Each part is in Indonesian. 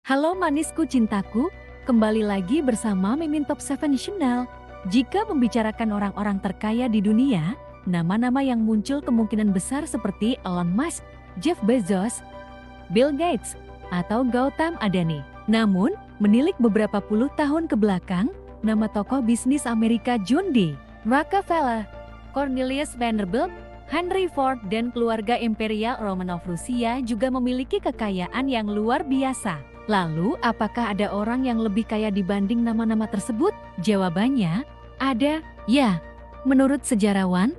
Halo manisku cintaku, kembali lagi bersama Mimin Top 7 Channel. Jika membicarakan orang-orang terkaya di dunia, nama-nama yang muncul kemungkinan besar seperti Elon Musk, Jeff Bezos, Bill Gates, atau Gautam Adani. Namun, menilik beberapa puluh tahun ke belakang, nama tokoh bisnis Amerika John D. Rockefeller, Cornelius Vanderbilt, Henry Ford, dan keluarga Imperial Romanov Rusia juga memiliki kekayaan yang luar biasa. Lalu, apakah ada orang yang lebih kaya dibanding nama-nama tersebut? Jawabannya, ada, ya. Menurut sejarawan,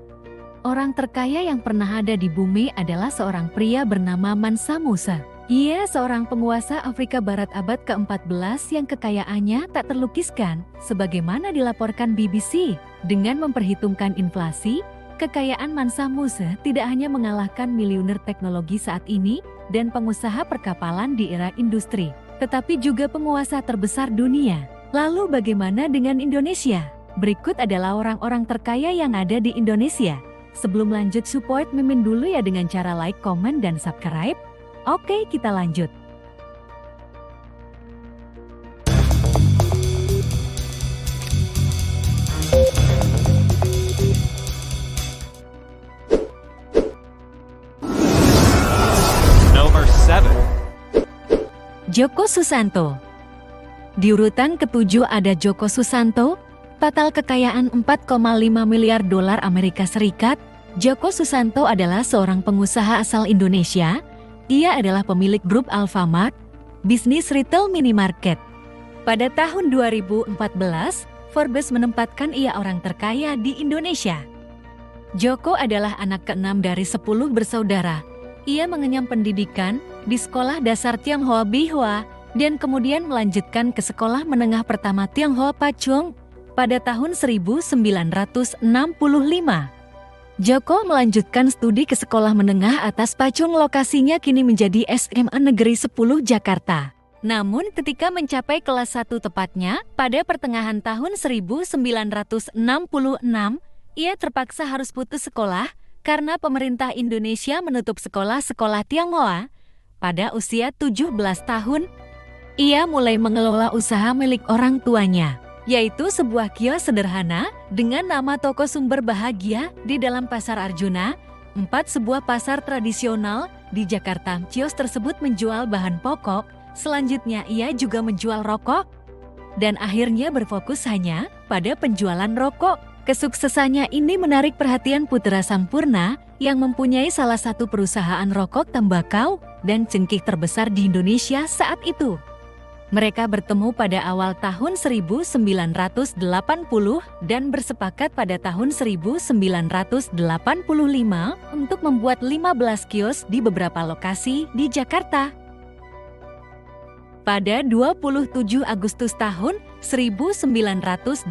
orang terkaya yang pernah ada di bumi adalah seorang pria bernama Mansa Musa. Ia seorang penguasa Afrika Barat abad ke-14 yang kekayaannya tak terlukiskan, sebagaimana dilaporkan BBC. Dengan memperhitungkan inflasi, kekayaan Mansa Musa tidak hanya mengalahkan miliuner teknologi saat ini dan pengusaha perkapalan di era industri, tetapi juga penguasa terbesar dunia. Lalu bagaimana dengan Indonesia? Berikut adalah orang-orang terkaya yang ada di Indonesia. Sebelum lanjut, support Mimin dulu ya dengan cara like, komen, dan subscribe. Oke, kita lanjut. Nomor 7. Joko Susanto. Di urutan ketujuh ada Joko Susanto, total kekayaan 4,5 miliar dolar Amerika Serikat. Joko Susanto adalah seorang pengusaha asal Indonesia. Ia adalah pemilik grup Alfamart, bisnis retail minimarket. Pada tahun 2014, Forbes menempatkan ia orang terkaya di Indonesia. Joko adalah anak ke-6 dari 10 bersaudara. Ia mengenyam pendidikan di Sekolah Dasar Tionghoa Bihua dan kemudian melanjutkan ke Sekolah Menengah Pertama Tionghoa Pachong pada tahun 1965. Joko melanjutkan studi ke Sekolah Menengah Atas Pachong, lokasinya kini menjadi SMA Negeri 10 Jakarta. Namun ketika mencapai kelas 1 tepatnya, pada pertengahan tahun 1966, ia terpaksa harus putus sekolah karena pemerintah Indonesia menutup sekolah-sekolah Tionghoa. Pada usia 17 tahun, ia mulai mengelola usaha milik orang tuanya, yaitu sebuah kios sederhana dengan nama Toko Sumber Bahagia di dalam Pasar Arjuna, 4 sebuah pasar tradisional di Jakarta. Kios tersebut menjual bahan pokok, selanjutnya ia juga menjual rokok, dan akhirnya berfokus hanya pada penjualan rokok. Kesuksesannya ini menarik perhatian Putra Sampurna yang mempunyai salah satu perusahaan rokok, tembakau, dan cengkih terbesar di Indonesia saat itu. Mereka bertemu pada awal tahun 1980 dan bersepakat pada tahun 1985 untuk membuat 15 kios di beberapa lokasi di Jakarta. Pada 27 Agustus tahun 1989,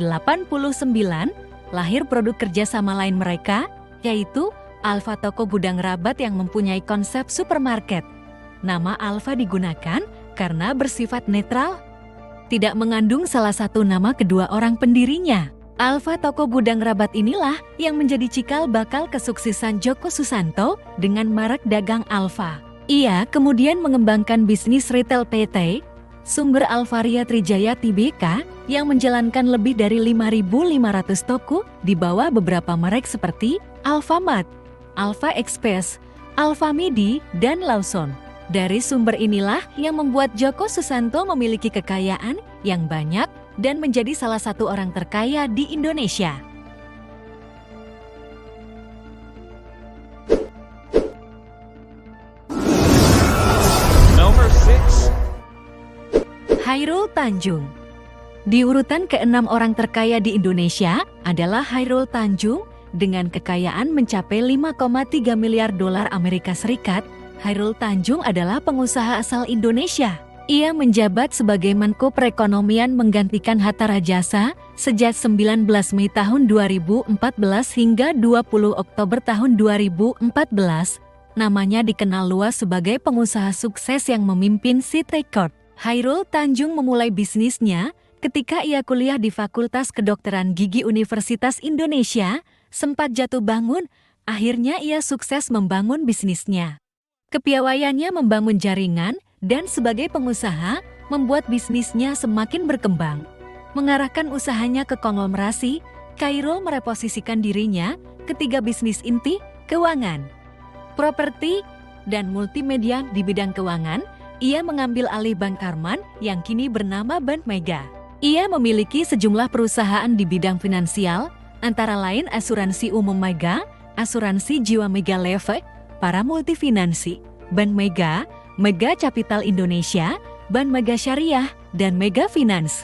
lahir produk kerjasama lain mereka, yaitu Alfa Toko Gudang Rabat yang mempunyai konsep supermarket. Nama Alfa digunakan karena bersifat netral, tidak mengandung salah satu nama kedua orang pendirinya. Alfa Toko Gudang Rabat inilah yang menjadi cikal bakal kesuksesan Joko Susanto dengan merek dagang Alfa. Ia kemudian mengembangkan bisnis retail PT Sumber Alvaria Trijaya Tbk yang menjalankan lebih dari 5.500 toko di bawah beberapa merek seperti Alfamart, Alfa Express, Alfamidi, dan Lawson. Dari sumber inilah yang membuat Joko Susanto memiliki kekayaan yang banyak dan menjadi salah satu orang terkaya di Indonesia. Nomor 6. Chairul Tanjung. Di urutan ke-6 orang terkaya di Indonesia adalah Chairul Tanjung dengan kekayaan mencapai 5,3 miliar dolar Amerika Serikat. Chairul Tanjung adalah pengusaha asal Indonesia. Ia menjabat sebagai Menko Perekonomian menggantikan Hatta Rajasa sejak 19 Mei tahun 2014 hingga 20 Oktober tahun 2014. Namanya dikenal luas sebagai pengusaha sukses yang memimpin Cit Record. Chairul Tanjung memulai bisnisnya ketika ia kuliah di Fakultas Kedokteran Gigi Universitas Indonesia. Sempat jatuh bangun, akhirnya ia sukses membangun bisnisnya. Kepiawaiannya membangun jaringan dan sebagai pengusaha, membuat bisnisnya semakin berkembang. Mengarahkan usahanya ke konglomerasi, Khairul mereposisikan dirinya ke 3 bisnis inti, keuangan, properti, dan multimedia. Di bidang keuangan, ia mengambil alih Bank Karman yang kini bernama Bank Mega. Ia memiliki sejumlah perusahaan di bidang finansial, antara lain asuransi umum Mega, asuransi jiwa Mega Life, para multifinansi, Bank Mega, Mega Capital Indonesia, Bank Mega Syariah, dan Mega Finance.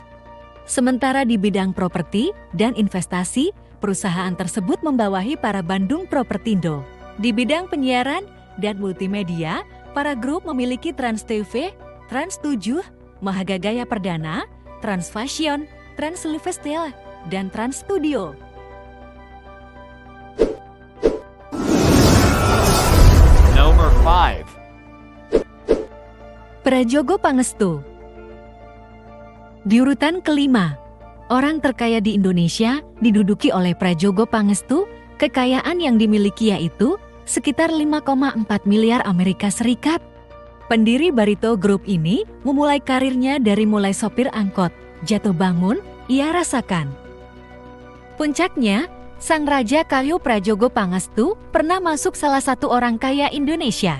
Sementara di bidang properti dan investasi, perusahaan tersebut membawahi para Bandung Propertindo. Di bidang penyiaran dan multimedia, para grup memiliki Trans TV, Trans 7, Mahagagaya Perdana, Trans Fashion, Trans Lifestyle, dan Trans Studio. Number 5. Prajogo Pangestu. Di urutan kelima, orang terkaya di Indonesia diduduki oleh Prajogo Pangestu. Kekayaan yang dimiliki yaitu sekitar 5,4 miliar Amerika Serikat. Pendiri Barito Group ini memulai karirnya dari mulai sopir angkot. Jatuh bangun, ia rasakan. Puncaknya, Sang Raja Kayu Prajogo Pangestu pernah masuk salah satu orang kaya Indonesia.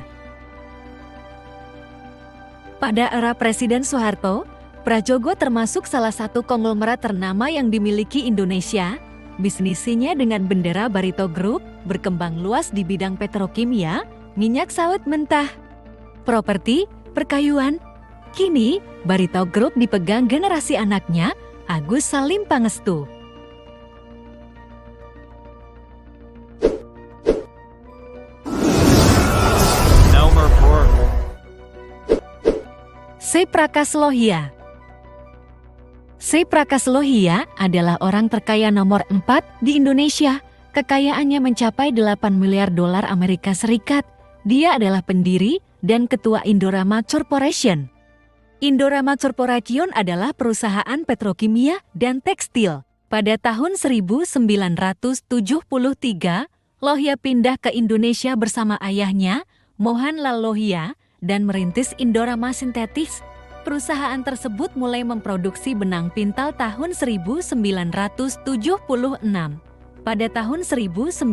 Pada era Presiden Soeharto, Prajogo termasuk salah satu konglomerat ternama yang dimiliki Indonesia. Bisnisnya dengan bendera Barito Group berkembang luas di bidang petrokimia, minyak sawit mentah, properti, perkayuan. Kini, Barito Group dipegang generasi anaknya, Agus Salim Pangestu. Number 4. C. Prakas Lohia. C. Prakas Lohia adalah orang terkaya nomor 4 di Indonesia. Kekayaannya mencapai 8 miliar dolar Amerika Serikat. Dia adalah pendiri dan ketua Indorama Corporation. Indorama Corporation adalah perusahaan petrokimia dan tekstil. Pada tahun 1973, Lohia pindah ke Indonesia bersama ayahnya, Mohanlal Lohia, dan merintis Indorama Sintetis. Perusahaan tersebut mulai memproduksi benang pintal tahun 1976. Pada tahun 1991,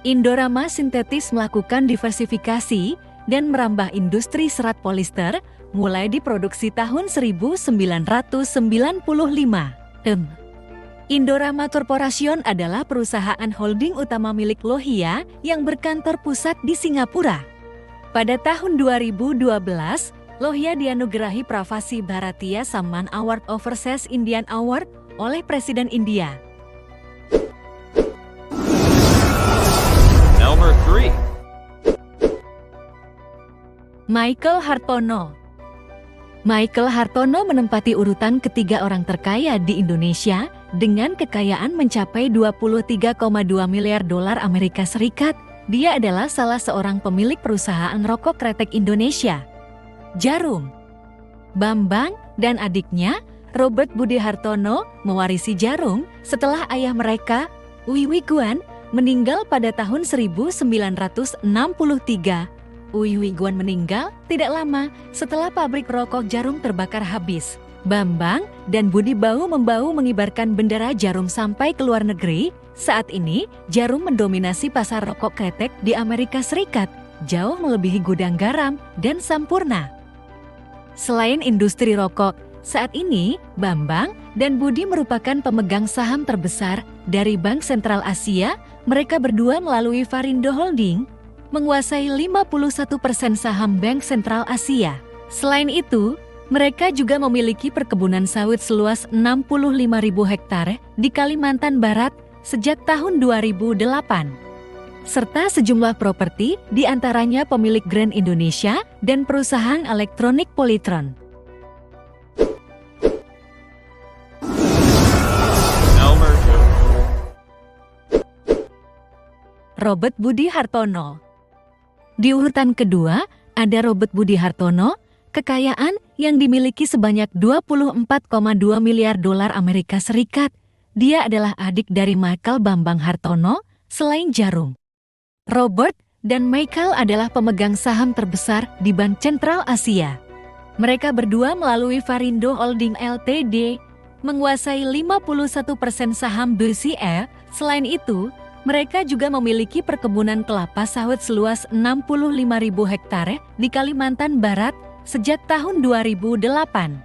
Indorama Sintetis melakukan diversifikasi dan merambah industri serat polister mulai diproduksi tahun 1995. Indorama Corporation adalah perusahaan holding utama milik Lohia yang berkantor pusat di Singapura. Pada tahun 2012, Lohia dianugerahi Pravasi Bharatiya Samman Award Overseas Indian Award oleh Presiden India. Number 3. Michael Hartono. Michael Hartono menempati urutan ketiga orang terkaya di Indonesia dengan kekayaan mencapai 23,2 miliar dolar Amerika Serikat. Dia adalah salah seorang pemilik perusahaan rokok kretek Indonesia, Jarum. Bambang dan adiknya, Robert Budi Hartono, mewarisi Jarum setelah ayah mereka, Wiwi Guan, meninggal pada tahun 1963. Wiwi Guan meninggal tidak lama setelah pabrik rokok Jarum terbakar habis. Bambang dan Budi bahu-membahu mengibarkan bendera Jarum sampai ke luar negeri. Saat ini, Jarum mendominasi pasar rokok kretek di Amerika Serikat, jauh melebihi Gudang Garam dan Sampurna. Selain industri rokok, saat ini Bambang dan Budi merupakan pemegang saham terbesar dari Bank Sentral Asia. Mereka berdua melalui Varindo Holding menguasai 51% saham Bank Sentral Asia. Selain itu, mereka juga memiliki perkebunan sawit seluas 65.000 hektar di Kalimantan Barat sejak tahun 2008. Serta sejumlah properti, di antaranya pemilik Grand Indonesia dan perusahaan elektronik Polytron. Number 2. Robert Budi Hartono. Di urutan kedua, ada Robert Budi Hartono, kekayaan yang dimiliki sebanyak 24,2 miliar dolar Amerika Serikat. Dia adalah adik dari Michael Bambang Hartono, selain Jarum. Robert dan Michael adalah pemegang saham terbesar di Bank Sentral Asia. Mereka berdua melalui Varindo Holding Ltd menguasai 51% saham BCE. Selain itu, mereka juga memiliki perkebunan kelapa sawit seluas 65.000 hektare di Kalimantan Barat sejak tahun 2008.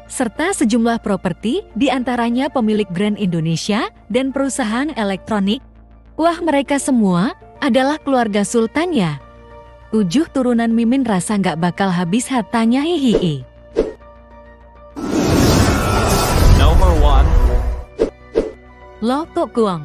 Serta sejumlah properti, diantaranya pemilik brand Indonesia dan perusahaan elektronik. Wah, mereka semua adalah keluarga sultan ya. 7 turunan Mimin rasa nggak bakal habis hartanya hihihi. Number 1. Lau Tuk Kuong.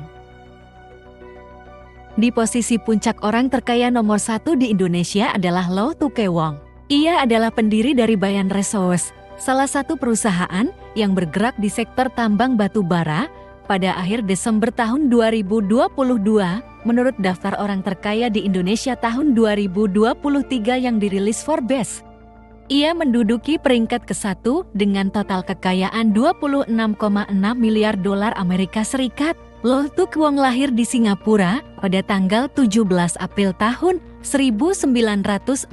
Di posisi puncak orang terkaya nomor 1 di Indonesia adalah Lau Tuk Kuong. Ia adalah pendiri dari Bayan Resources, salah satu perusahaan yang bergerak di sektor tambang batu bara. Pada akhir Desember tahun 2022, menurut daftar orang terkaya di Indonesia tahun 2023 yang dirilis Forbes, ia menduduki peringkat ke-1 dengan total kekayaan 26,6 miliar dolar Amerika Serikat. Lau Tuk Kuong lahir di Singapura pada tanggal 17 April tahun 1948.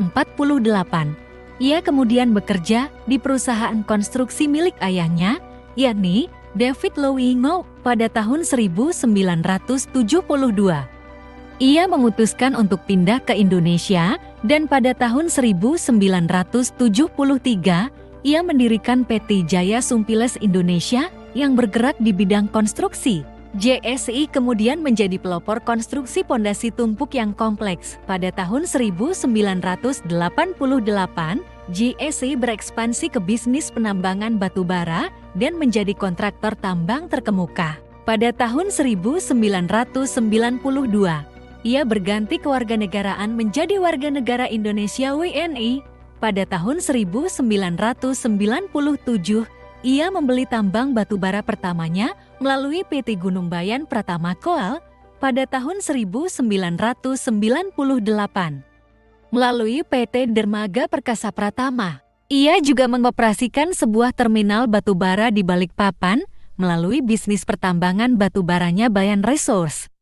Ia kemudian bekerja di perusahaan konstruksi milik ayahnya, yakni David Loewy Ngo, pada tahun 1972. Ia memutuskan untuk pindah ke Indonesia dan pada tahun 1973 ia mendirikan PT Jaya Sumpiles Indonesia yang bergerak di bidang konstruksi. JSI kemudian menjadi pelopor konstruksi pondasi tumpuk yang kompleks. Pada tahun 1988, JSI berekspansi ke bisnis penambangan batu bara dan menjadi kontraktor tambang terkemuka. Pada tahun 1992, ia berganti kewarganegaraan menjadi warga negara Indonesia WNI. Pada tahun 1997, ia membeli tambang batu bara pertamanya melalui PT Gunung Bayan Pratama Coal pada tahun 1998. Melalui PT Dermaga Perkasa Pratama, ia juga mengoperasikan sebuah terminal batu bara di Balikpapan melalui bisnis pertambangan batu baranya Bayan Resources.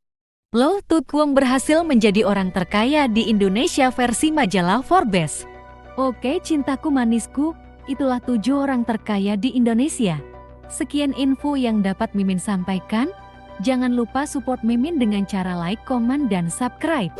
Lau Tuk Kuong berhasil menjadi orang terkaya di Indonesia versi majalah Forbes. Oke cintaku manisku, itulah 7 orang terkaya di Indonesia. Sekian info yang dapat Mimin sampaikan. Jangan lupa support Mimin dengan cara like, komen, dan subscribe.